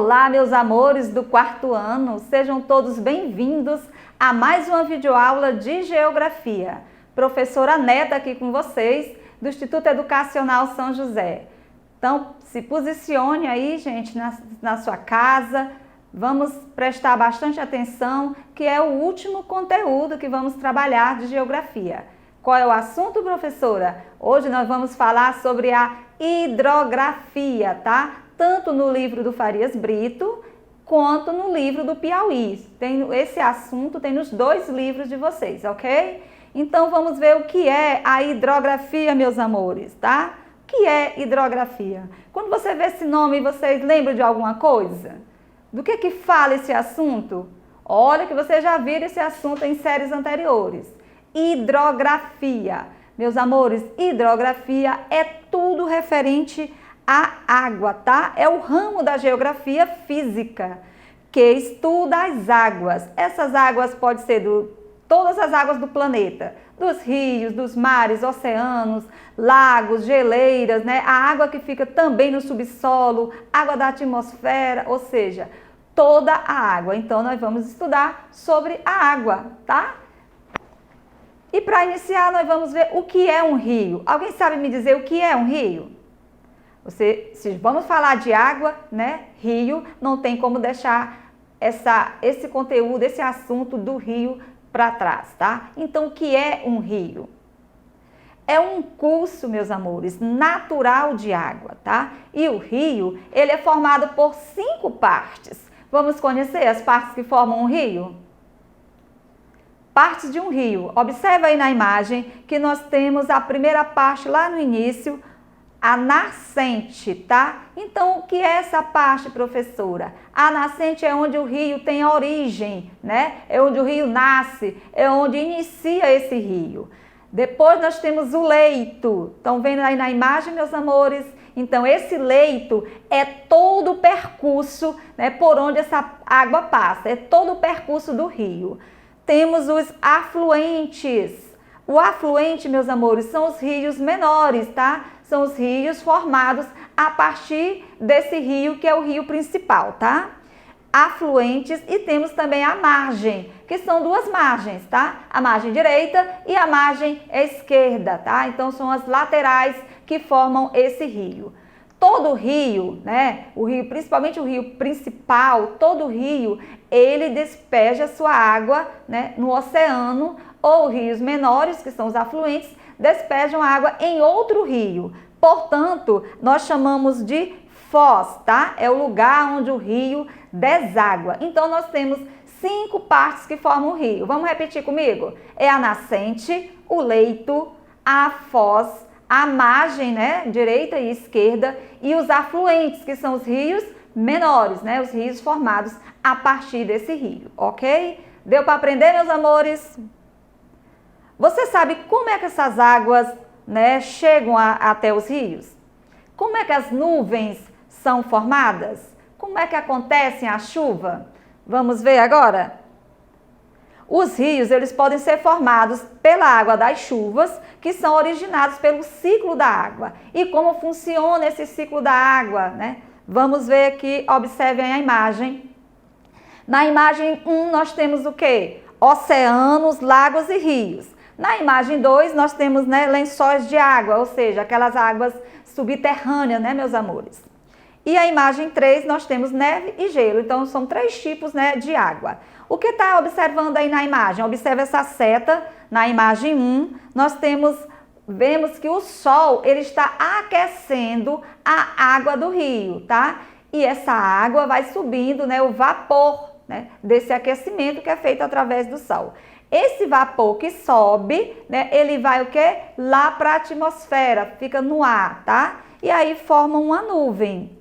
Olá, meus amores do quarto ano, sejam todos bem-vindos a mais uma videoaula de Geografia. Professora Neta aqui com vocês, do Instituto Educacional São José. Então, se posicione aí, gente, na sua casa. Vamos prestar bastante atenção, que é o último conteúdo que vamos trabalhar de Geografia. Qual é o assunto, professora? Hoje nós vamos falar sobre a hidrografia, tá? Tanto no livro do Farias Brito, quanto no livro do Piauí. Esse assunto tem nos dois livros de vocês, ok? Então vamos ver o que é a hidrografia, meus amores, tá? O que é hidrografia? Quando você vê esse nome, vocês lembram de alguma coisa? Do que fala esse assunto? Olha que vocês já viram esse assunto em séries anteriores. Hidrografia. Meus amores, hidrografia é tudo referente à água, tá? É o ramo da geografia física, que estuda as águas. Essas águas podem ser todas as águas do planeta, dos rios, dos mares, oceanos, lagos, geleiras, né? A água que fica também no subsolo, água da atmosfera, ou seja, toda a água. Então, nós vamos estudar sobre a água, tá? E para iniciar, nós vamos ver o que é um rio. Alguém sabe me dizer o que é um rio? Se vamos falar de água, né? Rio, não tem como deixar esse conteúdo, esse assunto do rio para trás, tá? Então, o que é um rio? É um curso, meus amores, natural de água, tá? E o rio, ele é formado por 5 partes. Vamos conhecer as partes que formam um rio? Partes de um rio. Observa aí na imagem que nós temos a primeira parte lá no início, a nascente, tá? Então, o que é essa parte, professora? A nascente é onde o rio tem origem, né? É onde o rio nasce, é onde inicia esse rio. Depois nós temos o leito. Estão vendo aí na imagem, meus amores? Então, esse leito é todo o percurso, né, por onde essa água passa, é todo o percurso do rio. Temos os afluentes. O afluente, meus amores, são os rios menores, tá? São os rios formados a partir desse rio, que é o rio principal, tá? Afluentes, e temos também a margem, que são 2 margens, tá? A margem direita e a margem esquerda, tá? Então, são as laterais que formam esse rio. Todo rio, né? O rio, principalmente o rio principal, todo rio, ele despeja sua água, né, no oceano, ou rios menores, que são os afluentes, despejam água em outro rio. Portanto, nós chamamos de foz, tá? É o lugar onde o rio deságua. Então, nós temos 5 partes que formam o rio. Vamos repetir comigo? É a nascente, o leito, a foz, a margem, né, direita e esquerda, e os afluentes, que são os rios menores, né, os rios formados a partir desse rio, ok? Deu para aprender, meus amores? Você sabe como é que essas águas, né, chegam até os rios? Como é que as nuvens são formadas? Como é que acontece a chuva? Vamos ver agora? Os rios, eles podem ser formados pela água das chuvas, que são originados pelo ciclo da água. E como funciona esse ciclo da água, né? Vamos ver aqui, observem a imagem. Na imagem 1, nós temos o quê? Oceanos, lagos e rios. Na imagem 2, nós temos, né, lençóis de água, ou seja, aquelas águas subterrâneas, né, meus amores? E a imagem 3, nós temos neve e gelo. Então, são 3 tipos, né, de água. O que está observando aí na imagem? Observe essa seta. Na imagem 1, nós vemos que o sol, ele está aquecendo a água do rio, tá? E essa água vai subindo, né, o vapor, né, desse aquecimento que é feito através do sol. Esse vapor que sobe, né, ele vai o quê? Lá para a atmosfera, fica no ar, tá? E aí forma uma nuvem.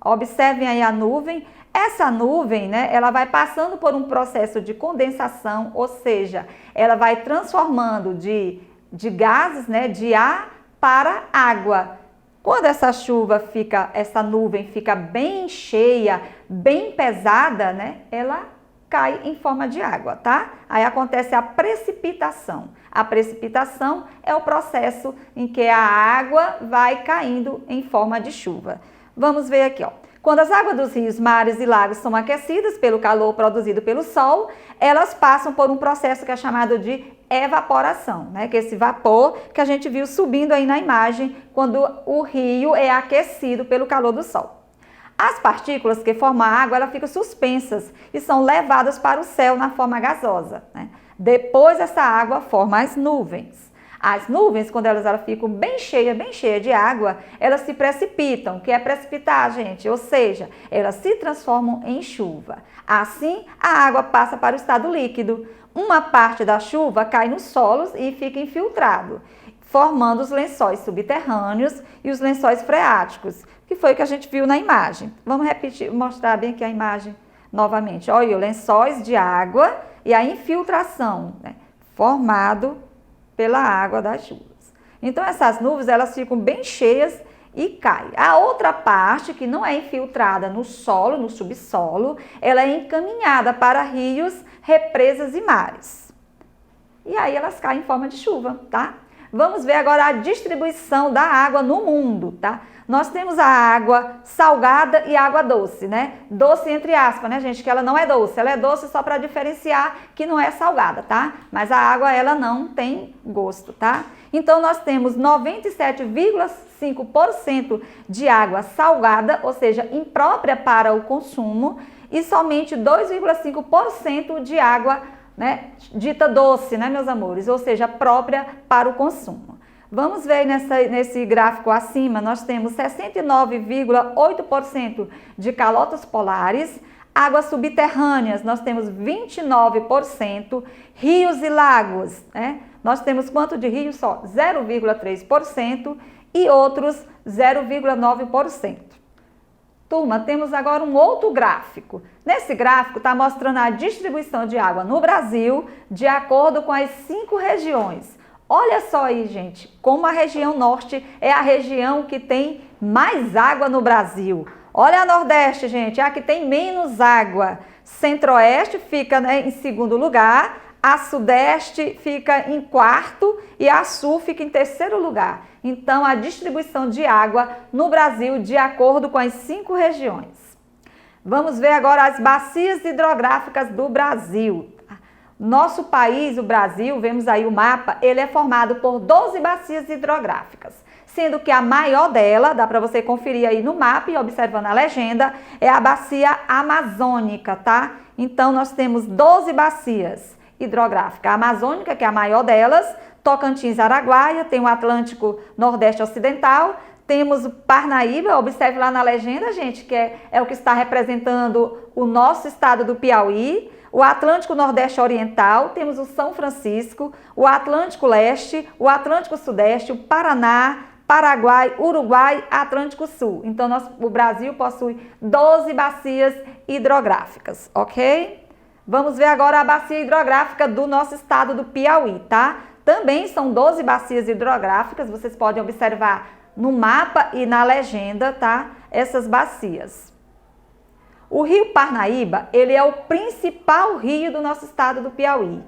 Observem aí a nuvem. Essa nuvem, né, ela vai passando por um processo de condensação, ou seja, ela vai transformando de gases, né, de ar para água. Quando essa nuvem fica bem cheia, bem pesada, né, ela cai em forma de água, tá? Aí acontece a precipitação. A precipitação é o processo em que a água vai caindo em forma de chuva. Vamos ver aqui, ó. Quando as águas dos rios, mares e lagos são aquecidas pelo calor produzido pelo Sol, elas passam por um processo que é chamado de evaporação, né? Que é esse vapor que a gente viu subindo aí na imagem quando o rio é aquecido pelo calor do Sol. As partículas que formam a água, elas ficam suspensas e são levadas para o céu na forma gasosa, né? Depois essa água forma as nuvens. As nuvens, quando elas ficam bem cheias de água, elas se precipitam. O que é precipitar, gente? Ou seja, elas se transformam em chuva. Assim, a água passa para o estado líquido. Uma parte da chuva cai nos solos e fica infiltrado, formando os lençóis subterrâneos e os lençóis freáticos, que foi o que a gente viu na imagem. Vamos repetir, mostrar bem aqui a imagem novamente. Olha, lençóis de água e a infiltração, né, formado pela água das chuvas. Então, essas nuvens, elas ficam bem cheias e caem. A outra parte, que não é infiltrada no solo, no subsolo, ela é encaminhada para rios, represas e mares. E aí elas caem em forma de chuva, tá? Vamos ver agora a distribuição da água no mundo, tá? Nós temos a água salgada e água doce, né? Doce entre aspas, né, gente? Que ela não é doce. Ela é doce só para diferenciar que não é salgada, tá? Mas a água, ela não tem gosto, tá? Então, nós temos 97,5% de água salgada, ou seja, imprópria para o consumo, e somente 2,5% de água, né, dita doce, né, meus amores? Ou seja, própria para o consumo. Vamos ver nesse gráfico acima, nós temos 69,8% de calotas polares, águas subterrâneas, nós temos 29%, rios e lagos, né? Nós temos quanto de rios só? 0,3% e outros 0,9%. Turma, temos agora um outro gráfico. Nesse gráfico está mostrando a distribuição de água no Brasil de acordo com as 5 regiões. Olha só aí, gente, como a região norte é a região que tem mais água no Brasil. Olha a Nordeste, gente, é a que tem menos água. Centro-Oeste fica, né, em segundo lugar, a Sudeste fica em quarto e a Sul fica em terceiro lugar. Então, a distribuição de água no Brasil de acordo com as 5 regiões. Vamos ver agora as bacias hidrográficas do Brasil. Nosso país, o Brasil, vemos aí o mapa, ele é formado por 12 bacias hidrográficas, sendo que a maior dela, dá para você conferir aí no mapa e observando a legenda, é a bacia amazônica, tá? Então, nós temos 12 bacias hidrográficas. A amazônica, que é a maior delas, Tocantins, Araguaia, tem o Atlântico Nordeste Ocidental, temos o Parnaíba, observe lá na legenda, gente, que é o que está representando o nosso estado do Piauí, o Atlântico Nordeste Oriental, temos o São Francisco, o Atlântico Leste, o Atlântico Sudeste, o Paraná, Paraguai, Uruguai, Atlântico Sul. Então, o Brasil possui 12 bacias hidrográficas, ok? Vamos ver agora a bacia hidrográfica do nosso estado do Piauí, tá? Também são 12 bacias hidrográficas, vocês podem observar no mapa e na legenda, tá? Essas bacias. O rio Parnaíba, ele é o principal rio do nosso estado do Piauí.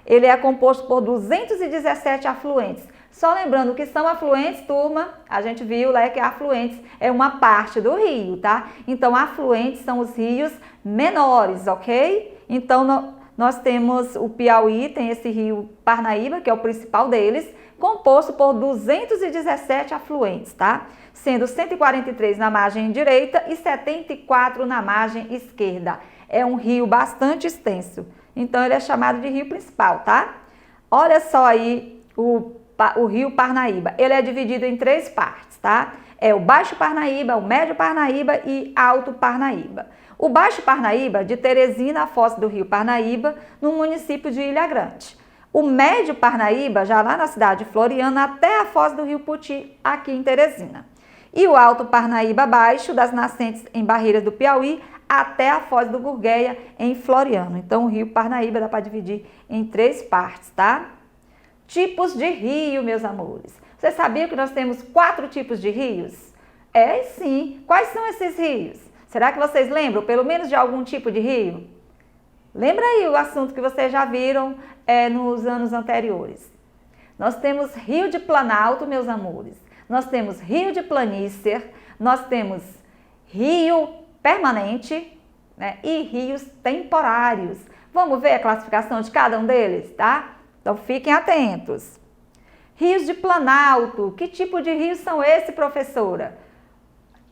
Ele é composto por 217 afluentes. Só lembrando que são afluentes, turma, a gente viu lá que afluentes é uma parte do rio, tá? Então, afluentes são os rios menores, ok? Então, nós temos o Piauí, tem esse rio Parnaíba, que é o principal deles, composto por 217 afluentes, tá? Sendo 143 na margem direita e 74 na margem esquerda. É um rio bastante extenso, então ele é chamado de rio principal, tá? Olha só aí o rio Parnaíba, ele é dividido em 3 partes, tá? É o Baixo Parnaíba, o Médio Parnaíba e Alto Parnaíba. O Baixo Parnaíba, de Teresina, a foz do rio Parnaíba, no município de Ilha Grande. O Médio Parnaíba, já lá na cidade de Floriana, até a foz do rio Puti, aqui em Teresina. E o Alto Parnaíba Baixo, das nascentes em Barreiras do Piauí, até a foz do Gurgueia, em Floriano. Então, o rio Parnaíba dá para dividir em 3 partes, tá? Tipos de rio, meus amores. Você sabia que nós temos 4 tipos de rios? É, sim. Quais são esses rios? Será que vocês lembram, pelo menos, de algum tipo de rio? Lembra aí o assunto que vocês já viram nos anos anteriores. Nós temos rio de Planalto, meus amores. Nós temos rio de Planície, nós temos rio permanente, né, e rios temporários. Vamos ver a classificação de cada um deles, tá? Então fiquem atentos. Rios de planalto. Que tipo de rios são esses, professora?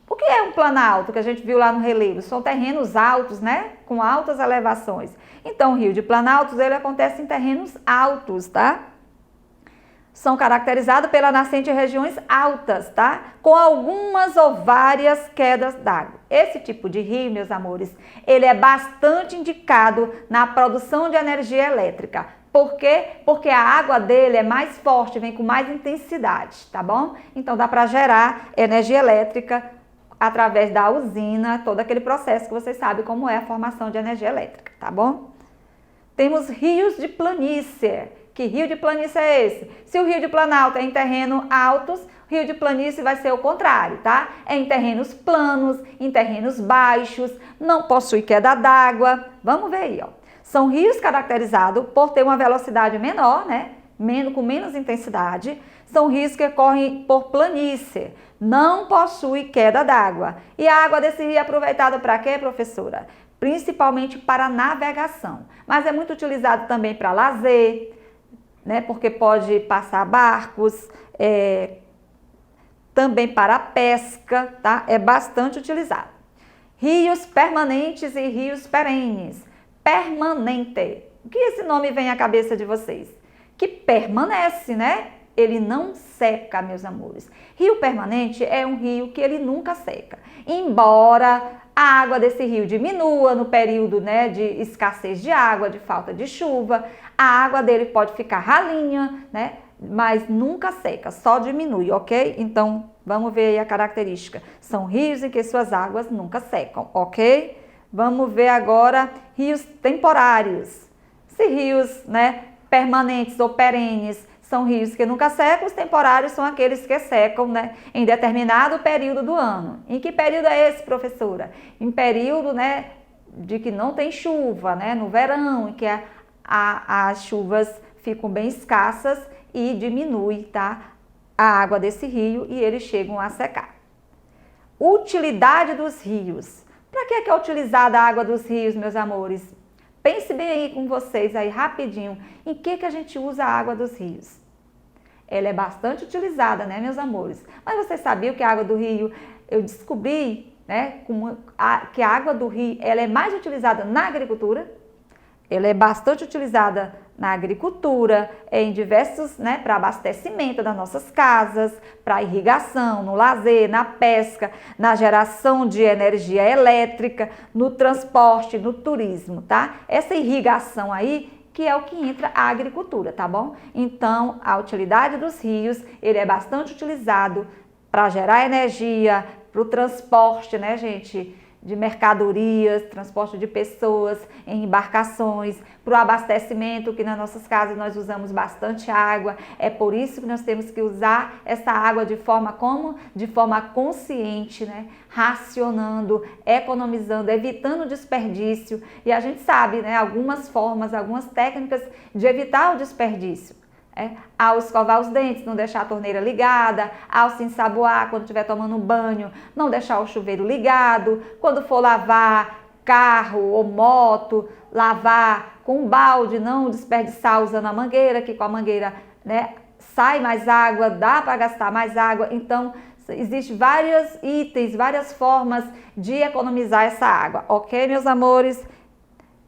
O que é um planalto que a gente viu lá no relevo? São terrenos altos, né? Com altas elevações. Então, o rio de planaltos, ele acontece em terrenos altos, tá? São caracterizados pela nascente em regiões altas, tá? Com algumas ou várias quedas d'água. Esse tipo de rio, meus amores, ele é bastante indicado na produção de energia elétrica. Por quê? Porque a água dele é mais forte, vem com mais intensidade, tá bom? Então, dá para gerar energia elétrica através da usina, todo aquele processo que vocês sabem como é a formação de energia elétrica, tá bom? Temos rios de planície. Que rio de planície é esse? Se o rio de planalto é em terrenos altos, o rio de planície vai ser o contrário, tá? É em terrenos planos, em terrenos baixos, não possui queda d'água. Vamos ver aí, ó. São rios caracterizados por ter uma velocidade menor, né? Com menos intensidade. São rios que correm por planície, não possui queda d'água. E a água desse rio é aproveitada para quê, professora? Principalmente para navegação, mas é muito utilizado também para lazer, né? Porque pode passar barcos, também para pesca, tá? É bastante utilizado. Rios permanentes e rios perenes. Permanente. O que esse nome vem à cabeça de vocês? Que permanece, né? Ele não seca, meus amores. Rio permanente é um rio que ele nunca seca. Embora a água desse rio diminua no período, né, de escassez de água, de falta de chuva, a água dele pode ficar ralinha, né, mas nunca seca, só diminui, ok? Então, vamos ver aí a característica. São rios em que suas águas nunca secam, ok? Vamos ver agora rios temporários. Se rios, né, permanentes ou perenes são rios que nunca secam, os temporários são aqueles que secam, né, em determinado período do ano. Em que período é esse, professora? Em período, né, de que não tem chuva, né, no verão, em que as chuvas ficam bem escassas e diminui, tá, a água desse rio e eles chegam a secar. Utilidade dos rios. Para que é utilizada a água dos rios, meus amores? Pense bem aí com vocês aí rapidinho, em que a gente usa a água dos rios? Ela é bastante utilizada, né, meus amores? Mas vocês sabiam que a água do rio, eu descobri, né, que a água do rio, ela é mais utilizada na agricultura? Ela é bastante utilizada na agricultura, em diversos, né, para abastecimento das nossas casas, para irrigação, no lazer, na pesca, na geração de energia elétrica, no transporte, no turismo, tá? Essa irrigação aí que é o que entra a agricultura, tá bom? Então, a utilidade dos rios, ele é bastante utilizado para gerar energia, para o transporte, né, gente? De mercadorias, transporte de pessoas em embarcações, para o abastecimento, que nas nossas casas nós usamos bastante água. É por isso que nós temos que usar essa água de forma como? De forma consciente, né? Racionando, economizando, evitando desperdício. E a gente sabe, né, algumas formas, algumas técnicas de evitar o desperdício. Ao escovar os dentes, não deixar a torneira ligada, ao se ensaboar quando estiver tomando um banho, não deixar o chuveiro ligado, quando for lavar carro ou moto, lavar com um balde, não desperdiçar usando a mangueira, que com a mangueira, né, sai mais água, dá para gastar mais água. Então, existem vários itens, várias formas de economizar essa água, ok, meus amores?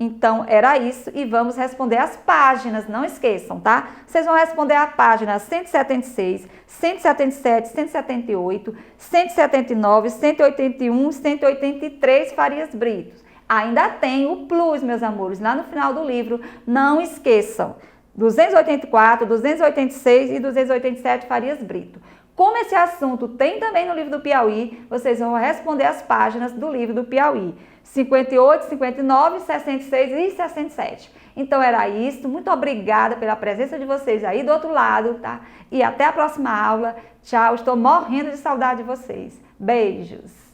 Então, era isso e vamos responder as páginas, não esqueçam, tá? Vocês vão responder a página 176, 177, 178, 179, 181, 183 Farias Brito. Ainda tem o plus, meus amores, lá no final do livro, não esqueçam, 284, 286 e 287 Farias Brito. Como esse assunto tem também no livro do Piauí, vocês vão responder as páginas do livro do Piauí. 58, 59, 66 e 67. Então era isso. Muito obrigada pela presença de vocês aí do outro lado, tá? E até a próxima aula. Tchau, estou morrendo de saudade de vocês. Beijos.